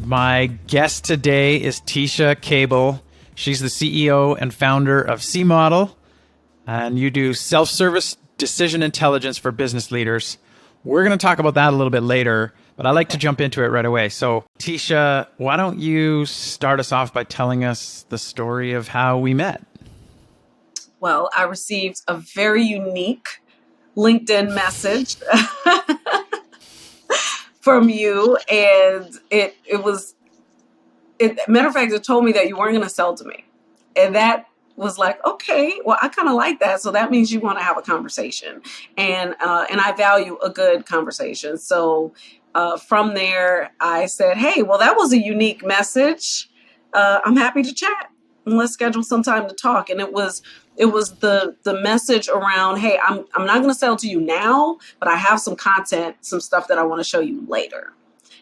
My guest today is Teasha Cable. She's the CEO and founder of CModel, and you do self-service decision intelligence for business leaders. We're going to talk about that a little bit later, but I'd like to jump into it right away. So, Teasha, why don't you start us off by telling us the story of how we met? Well, I received a very unique LinkedIn message from you, and matter of fact, it told me that you weren't going to sell to me, and that was like, okay, well, I kind of like that, so that means you want to have a conversation, and I value a good conversation. So from there, I said, hey, well, that was a unique message. I'm happy to chat, and let's schedule some time to talk. And it was the message around, hey, I'm not going to sell to you now, but I have some content, some stuff that I want to show you later.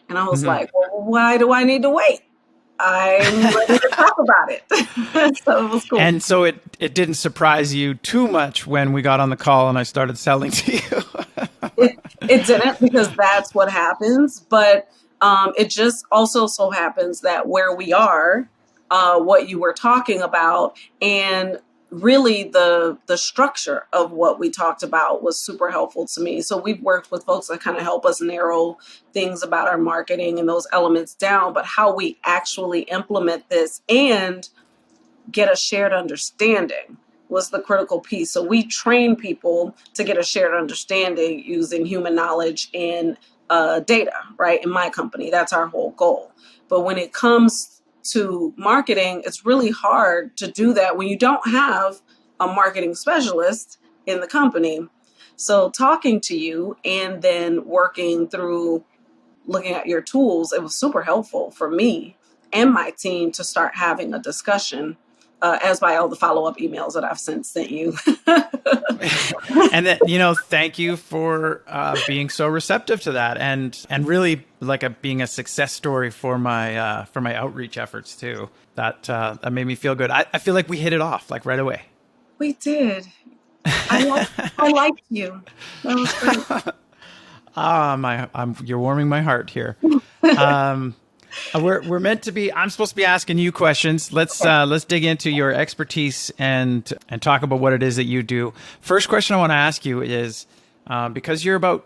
And I was like, well, why do I need to wait? I'm ready to talk about it. So it was cool. And so it didn't surprise you too much when we got on the call and I started selling to you. It didn't, because that's what happens. But it just also so happens that where we are, what you were talking about, and really the structure of what we talked about was super helpful to me. So we've worked with folks that kind of help us narrow things about our marketing and those elements down, but how we actually implement this and get a shared understanding was the critical piece. So we train people to get a shared understanding using human knowledge and data, right? In my company, that's our whole goal. But when it comes to marketing, it's really hard to do that when you don't have a marketing specialist in the company. So talking to you and then working through looking at your tools, it was super helpful for me and my team to start having a discussion, as by all the follow-up emails that I've since sent you. And then, thank you for being so receptive to that, and really being a success story for my outreach efforts too. That made me feel good. I feel like we hit it off right away. We did. I liked you. That was great. You're warming my heart here. We're meant to be. I'm supposed to be asking you questions. Let's dig into your expertise and talk about what it is that you do. First question I want to ask you is, because you're about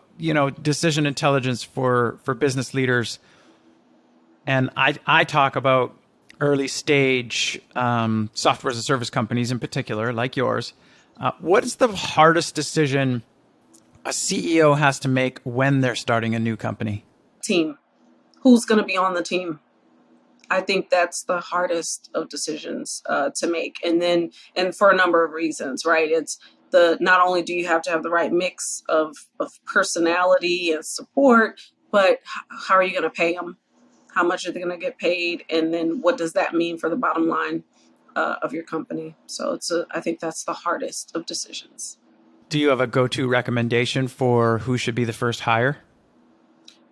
decision intelligence for business leaders, and I talk about early stage software as a service companies in particular, like yours. What is the hardest decision a CEO has to make when they're starting a new company? Team. Who's going to be on the team? I think that's the hardest of decisions to make. And for a number of reasons, right? It's not only do you have to have the right mix of personality and support, but how are you going to pay them? How much are they going to get paid? And then what does that mean for the bottom line of your company? So I think that's the hardest of decisions. Do you have a go-to recommendation for who should be the first hire?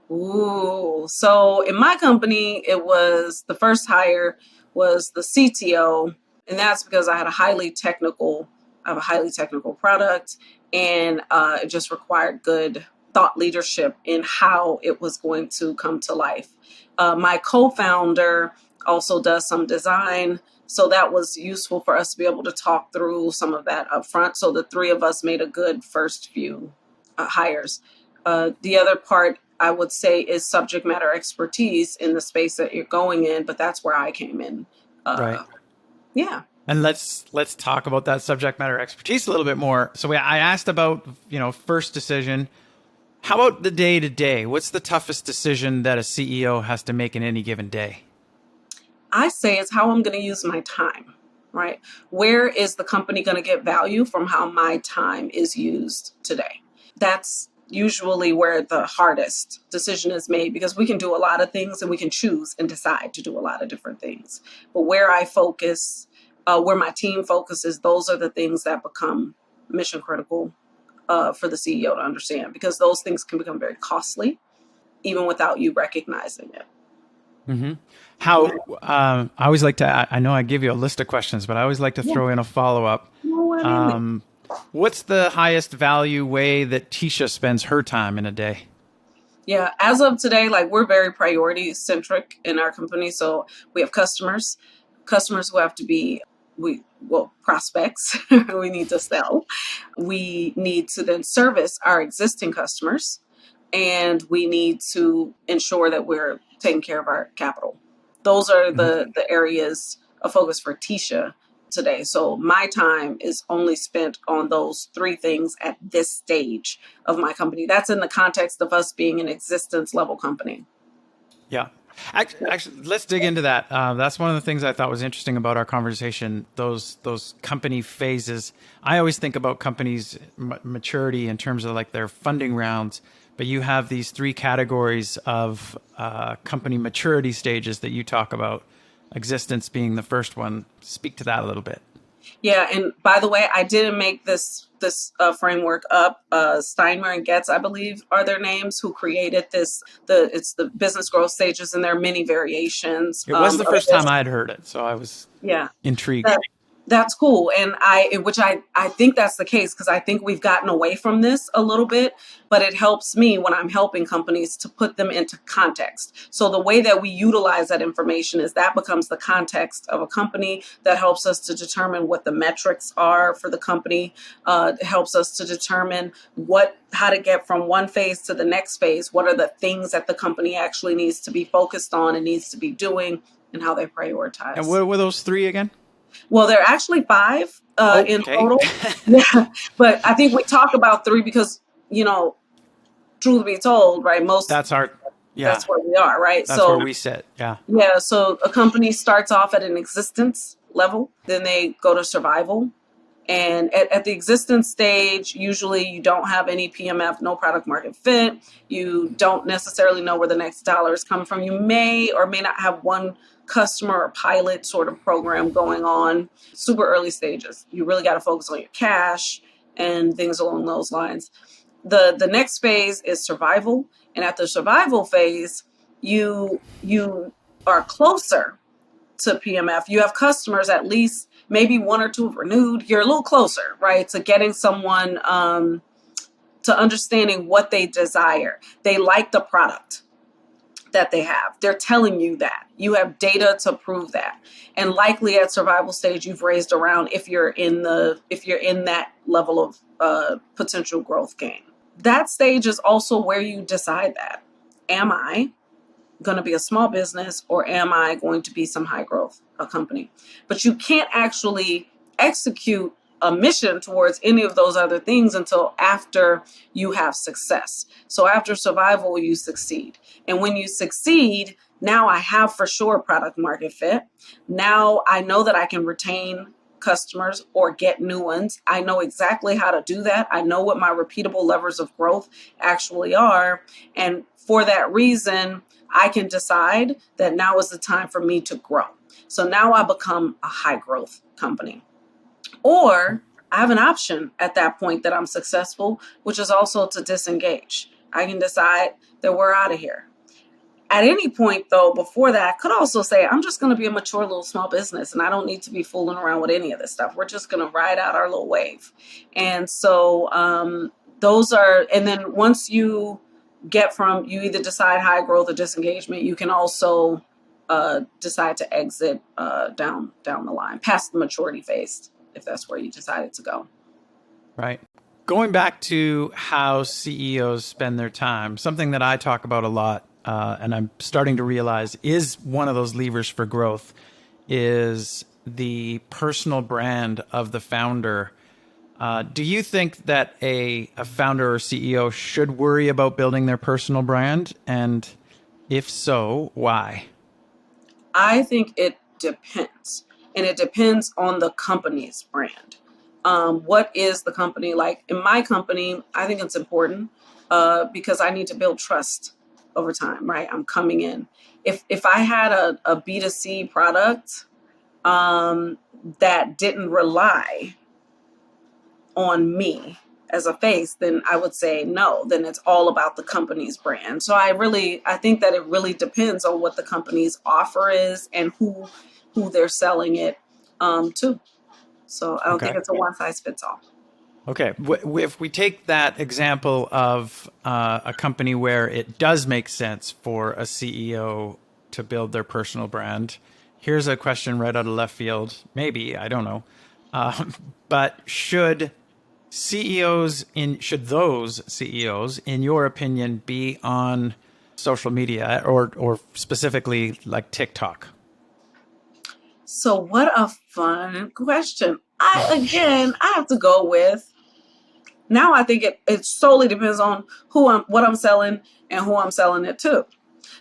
Ooh, so in my company, the first hire was the CTO, and that's because I have a highly technical product, and it just required good thought leadership in how it was going to come to life. My co-founder also does some design, so that was useful for us to be able to talk through some of that up front. So the three of us made a good first few hires. The other part, I would say, is subject matter expertise in the space that you're going in, but that's where I came in. Right. Yeah. And let's talk about that subject matter expertise a little bit more. So I asked about, first decision. How about the day to day? What's the toughest decision that a CEO has to make in any given day? I say it's how I'm going to use my time, right? Where is the company going to get value from how my time is used today? That's usually where the hardest decision is made, because we can do a lot of things and we can choose and decide to do a lot of different things. But where I focus, where my team focuses, those are the things that become mission critical for the CEO to understand, because those things can become very costly even without you recognizing it. Mm-hmm. How I always like to, I know I give you a list of questions, but I always like to throw in a follow-up. What's the highest value way that Teasha spends her time in a day? Yeah, as of today, like we're very priority centric in our company. So we have customers who have to be prospects we need to sell. We need to then service our existing customers, and we need to ensure that we're taking care of our capital. Those are Mhm. the areas of focus for Teasha today. So my time is only spent on those three things at this stage of my company. That's in the context of us being an existence level company. Yeah. Actually, let's dig into that. That's one of the things I thought was interesting about our conversation. Those company phases. I always think about companies' maturity in terms of like their funding rounds, but you have these three categories of company maturity stages that you talk about. Existence being the first one. Speak to that a little bit. Yeah, and by the way, I didn't make this framework up. Steinmer and Getz, I believe, are their names who created this. It's the business growth stages, and there are many variations It was the of first this. time I had heard it, so I was Yeah, intrigued. that that's cool, and I think that's the case because I think we've gotten away from this a little bit, but it helps me when I'm helping companies to put them into context. So the way that we utilize that information is that becomes the context of a company that helps us to determine what the metrics are for the company. It helps us to determine how to get from one phase to the next phase. What are the things that the company actually needs to be focused on and needs to be doing, and how they And prioritize. what were those three again? Well, there are actually five Oh, in okay. total. Yeah, but I think we talk about three because, you know, truth be told, right? That's our, yeah, That's where we are, right? that's where So we sit. Yeah. yeah, so a company starts off at an existence level, then they go to survival. And at the existence stage, usually you don't have any PMF, no product market fit. You don't necessarily know where the next dollar is coming from. You may or may not have one customer or pilot sort of program going on. Super early stages. You really got to focus on your cash and things along those lines. The next phase is survival, and at the survival phase, you are closer to PMF. You have customers, at least maybe one or two have renewed. You're a little closer, right, to getting someone to understanding what they desire. They like the product that they have. They're telling you that. You have data to prove that. And likely at survival stage, you've raised around if you're in that level of potential growth gain. That stage is also where you decide that. Am I going to be a small business or am I going to be some high growth company? But you can't actually execute a mission towards any of those other things until after you have success. So after survival, you succeed. And when you succeed, now I have for sure product market fit. Now I know that I can retain customers or get new ones. I know exactly how to do that. I know what my repeatable levers of growth actually are. And for that reason, I can decide that now is the time for me to grow. So now I become a high growth company. Or I have an option at that point that I'm successful, which is also to disengage. I can decide that we're out of here. At any point, though, before that, I could also say, I'm just going to be a mature little small business and I don't need to be fooling around with any of this stuff. We're just going to ride out our little wave. And so and then once you you either decide high growth or disengagement, you can also decide to exit down the line, past the maturity phase, if that's where you decided to go. Right. Going back to how CEOs spend their time, something that I talk about a lot, and I'm starting to realize is one of those levers for growth, is the personal brand of the founder. Do you think that a founder or CEO should worry about building their personal brand? And if so, why? I think it depends, and it depends on the company's brand. What is the company like? In my company, I think it's important because I need to build trust over time. Right, I'm coming in. If I had a B2C product that didn't rely on me as a face, then I would say no. Then it's all about the company's brand. So I think that it really depends on what the company's offer is and who they're selling it to. So I don't think Okay. it's a one size fits all. Okay. If we take that example of a company where it does make sense for a CEO to build their personal brand, here's a question right out of left field. Maybe, I don't know. But should those CEOs, in your opinion, be on social media or specifically like TikTok? So what a fun question. I have to go with, now I think it solely depends on what I'm selling and who I'm selling it to.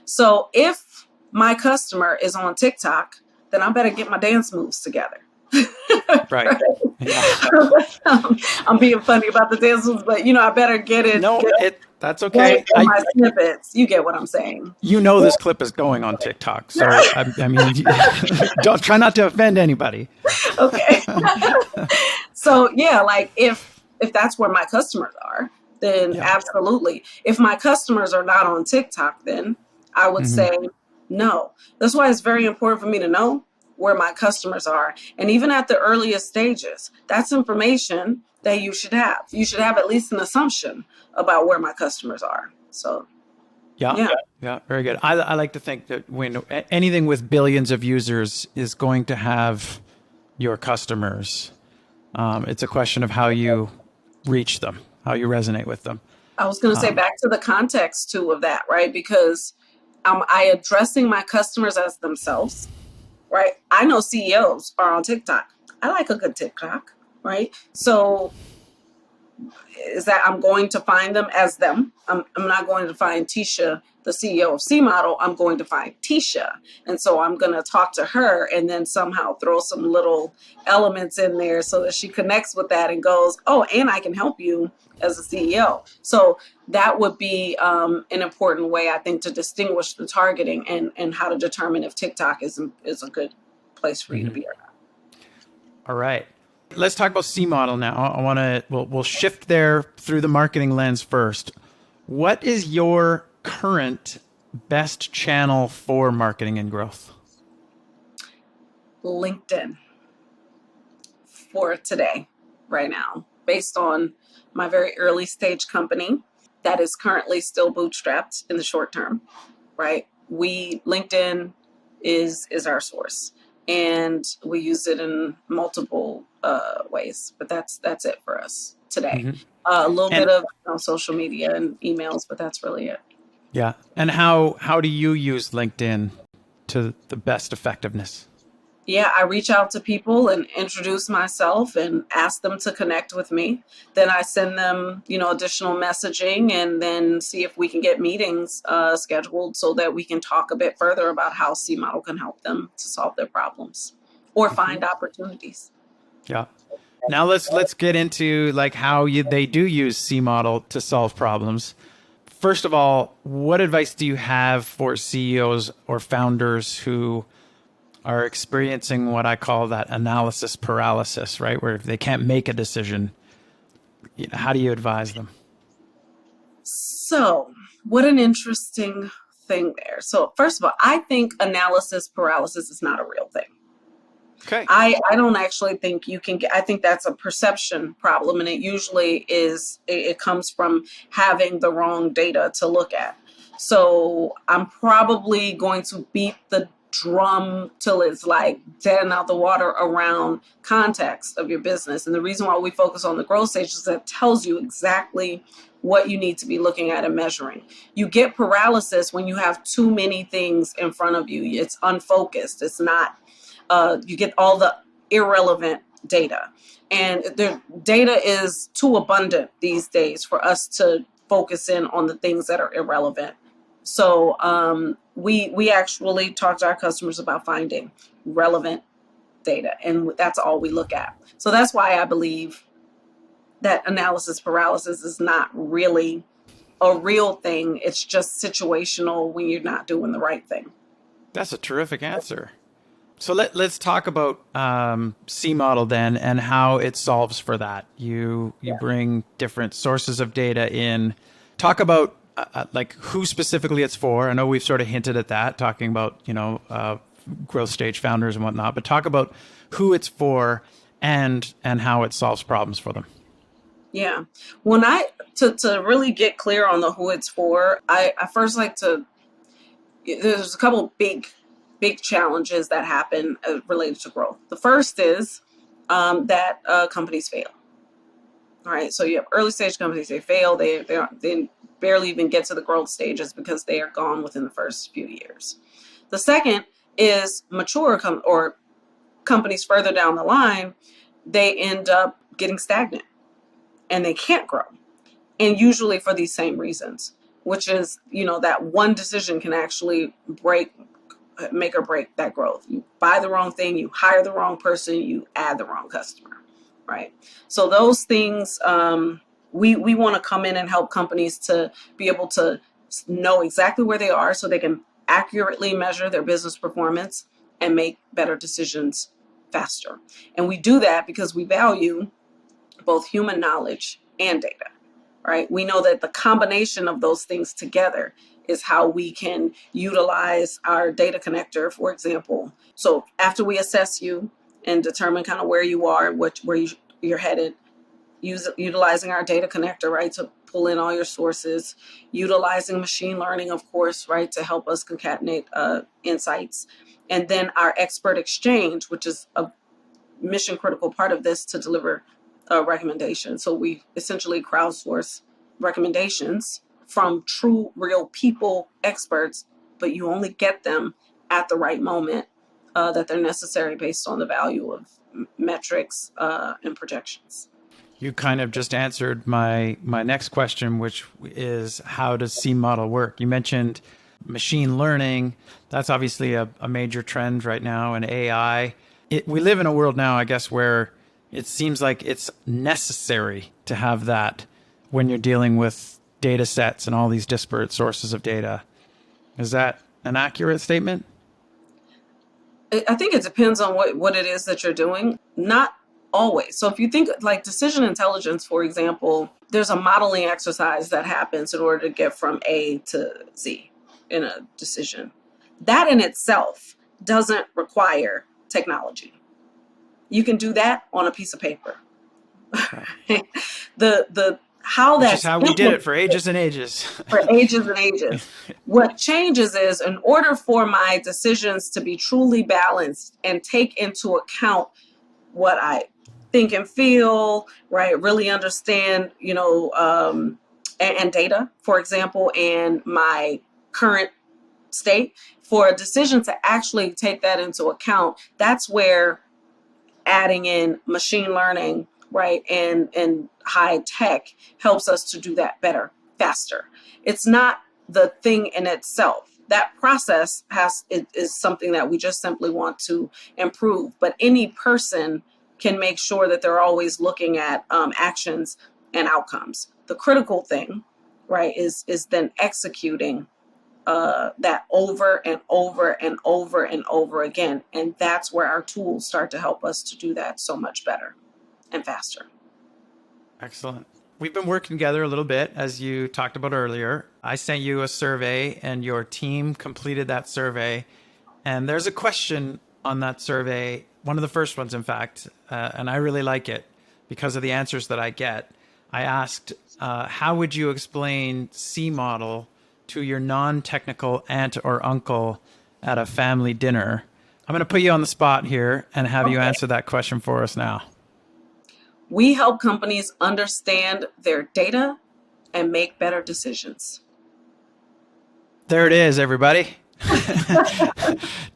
So if my customer is on TikTok, then I better get my dance moves together. Right. Yeah. I'm being funny about the dance moves, but I better get it. No, that's Get okay. it in my snippets. You get what I'm saying. This clip is going on TikTok, so I mean, don't try not to offend anybody. Okay. So yeah, like if that's where my customers are, then Yeah. absolutely. If my customers are not on TikTok, then I would say no. That's why it's very important for me to know where my customers are. And even at the earliest stages, that's information that you should have. You should have at least an assumption about where my customers are. So Yeah. Yeah. Very good. I like to think that when anything with billions of users is going to have your customers, it's a question of how you reach them, how you resonate with them. I was going to say, back to the context too of that, right? Because I addressing my customers as themselves, right? I know CEOs are on TikTok. I like a good TikTok, right? So is that I'm going to find them as them. I'm not going to find Teasha, the CEO of CModel. I'm going to find Teasha. And so I'm going to talk to her and then somehow throw some little elements in there so that she connects with that and goes, oh, and I can help you as a CEO. So that would be an important way, I think, to distinguish the targeting and how to determine if TikTok is a good place for you to be or not. All right. Let's talk about CModel now. We'll shift there through the marketing lens first. What is your current best channel for marketing and growth? LinkedIn for today, right now, based on my very early stage company that is currently still bootstrapped in the short term, right? LinkedIn is our source, and we use it in multiple ways, but that's it for us today. A little bit of social media and emails, but that's really it. Yeah. And how do you use LinkedIn to the best effectiveness? Yeah, I reach out to people and introduce myself and ask them to connect with me. Then I send them, additional messaging and then see if we can get meetings scheduled so that we can talk a bit further about how CModel can help them to solve their problems or find opportunities. Yeah. Now let's get into like how they do use CModel to solve problems. First of all, what advice do you have for CEOs or founders who are experiencing what I call that analysis paralysis, right? Where they can't make a decision. How do you advise them? So, what an interesting thing there. So, first of all, I think analysis paralysis is not a real thing. Okay. I don't actually think you can I think that's a perception problem. And it usually it comes from having the wrong data to look at. So I'm probably going to beat the drum till it's like dead and out the water around context of your business. And the reason why we focus on the growth stage is that it tells you exactly what you need to be looking at and measuring. You get paralysis when you have too many things in front of you. It's unfocused. It's not you get all the irrelevant data. And the data is too abundant these days for us to focus in on the things that are irrelevant. So we actually talk to our customers about finding relevant data, and that's all we look at. So that's why I believe that analysis paralysis is not really a real thing. It's just situational when you're not doing the right thing. That's a terrific answer. So let's talk about CModel then and how it solves for that. You bring different sources of data in. Talk about like who specifically it's for. I know we've sort of hinted at that, talking about growth stage founders and whatnot. But talk about who it's for and how it solves problems for them. Yeah. When to really get clear on the who it's for, I first like to, there's a couple big challenges that happen related to growth. The first is that companies fail. All right. So you have early stage companies, they fail, they barely even get to the growth stages because they are gone within the first few years. The second is or companies further down the line, they end up getting stagnant and they can't grow. And usually for these same reasons, which is, that one decision can actually make or break that growth. You buy the wrong thing, you hire the wrong person, you add the wrong customer, right? So those things, we want to come in and help companies to be able to know exactly where they are so they can accurately measure their business performance and make better decisions faster. And we do that because we value both human knowledge and data, right? We know that the combination of those things together is how we can utilize our data connector, for example. So after we assess you and determine kind of where you are, you're headed, utilizing our data connector, right, to pull in all your sources, utilizing machine learning, of course, right, to help us concatenate insights, and then our expert exchange, which is a mission critical part of this to deliver recommendations. So we essentially crowdsource recommendations from true, real people, experts, but you only get them at the right moment that they're necessary based on the value of metrics and projections. You kind of just answered my next question, which is how does CModel work? You mentioned machine learning. That's obviously a major trend right now, and AI. We live in a world now, I guess, where it seems like it's necessary to have that when you're dealing with data sets and all these disparate sources of data. Is that an accurate statement? I think it depends on what it is that you're doing. Not always. So if you think like decision intelligence, for example, there's a modeling exercise that happens in order to get from A to Z in a decision. That in itself doesn't require technology. You can do that on a piece of paper. Right. Which is how we did it for ages and ages. For ages and ages. What changes is, in order for my decisions to be truly balanced and take into account what I think and feel, right, really understand, and data, for example, and my current state, for a decision to actually take that into account, that's where adding in machine learning, right, and high tech helps us to do that better, faster. It's not the thing in itself. That process is something that we just simply want to improve. But any person can make sure that they're always looking at actions and outcomes. The critical thing, right, is then executing that over and over and over and over again. And that's where our tools start to help us to do that so much better and faster. Excellent. We've been working together a little bit, as you talked about earlier. I sent you a survey and your team completed that survey. And there's a question on that survey, one of the first ones, in fact, and I really like it because of the answers that I get. I asked, how would you explain CModel to your non-technical aunt or uncle at a family dinner? I'm going to put you on the spot here and have you answer that question for us now. We help companies understand their data and make better decisions. There it is, everybody.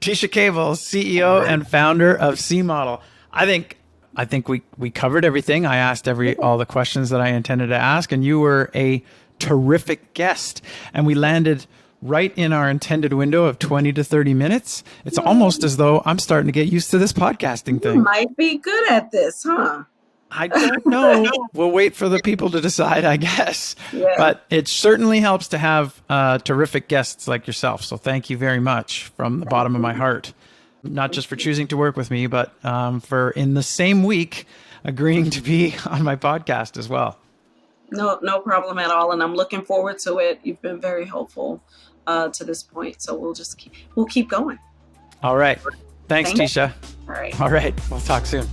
Teasha Cable, CEO and founder of CModel. I think we covered everything. I asked all the questions that I intended to ask, and you were a terrific guest. And we landed right in our intended window of 20 to 30 minutes. It's almost as though I'm starting to get used to this podcasting thing. You might be good at this, huh? I don't know. We'll wait for the people to decide, I guess. Yeah. But it certainly helps to have terrific guests like yourself. So thank you very much from the bottom of my heart. Not just for choosing to work with me, but for in the same week agreeing to be on my podcast as well. No problem at all. And I'm looking forward to it. You've been very helpful to this point. So we'll keep going. All right. Thanks, Teasha. All right. All right. We'll talk soon.